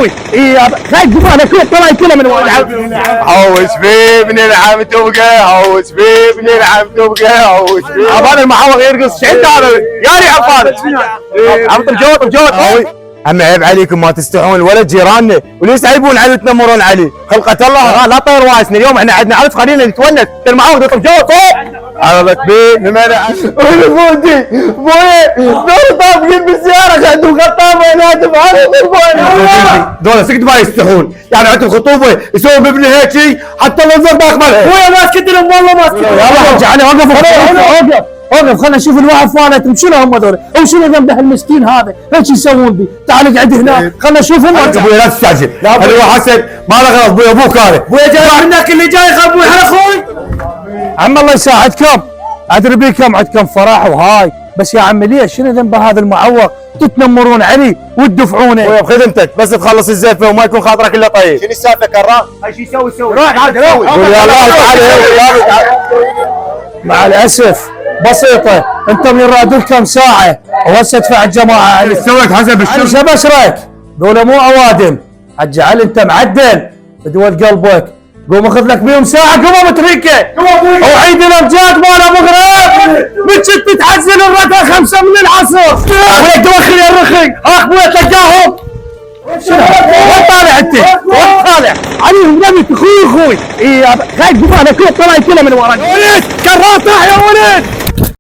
اخوي خايف انا كنت طلع كله من ورا. حوش فيه بنلعب تبقى، حوش فيه بنلعب تبقى، حوش فيه. عبان المعوق يرقص شد هذا يا عبان عبط الجوط اما عيب عليكم ما تستحون الولد جيراننا وليش تعيبون عليه وتنمرون عليه؟ خلقة الله لا طير واسنا اليوم احنا عندنا عرس خلينا نتونس المعوق يطلب جوط عرضك بيه لماذا؟ بودي بوي دول طابقين بالسياره عندهم خطابه هناك دول سكت ما يستحون، يعني عندهم خطوبه يسوون بابن هيك شيء حتى المنظر ما يقبلها. بويا ماسكت لهم والله ماسكت. يلا رجعني اوقف خلنا نشوف الواحد فالت شنو هم هذول؟ او شنو ذنب المسكين هذا؟ ايش يسوون بي؟ تعال اقعد هنا خلنا نشوف هم. ابوي لا تستعجل، هذا حسن ما له غلط، ابوي ابوك هذا. ابويا جاي منك اللي جاي خل ابوي على اخوي. عم الله يساعدكم ادري بيكم عندكم فرح وهاي، بس يا عمي ليش شنو ذنب هذا المعوق؟ تتنمرون عليه وتدفعونه. ابوي بخدمتك بس تخلص الزفه وما يكون خاطرك الا طيب. شنو السالفه كرام؟ هاي شو يسوي؟ روح عاد روح. قول يا الله تعال. مع الاسف بسيطه انت من راد لكم ساعه وهسه ادفع الجماعه. اللي سويت حسب الشغل شو بشرك؟ ذولا مو اوادم، اجعل انت معدل بدول قلبك. قوم اخذ لك بيهم ساعه قوم بتريكه وعيد الامجاد مال ابو غريب بتشت تحزن الركعه 5 من العصر. ابويا توخي يا الرخي اخويا تلقاهم. شنو؟ وين طالع انت؟ وين طالع؟ عليهم نبي اخوي خايف انا كنت طلع كله من وراك. ولد كراطه يا ولد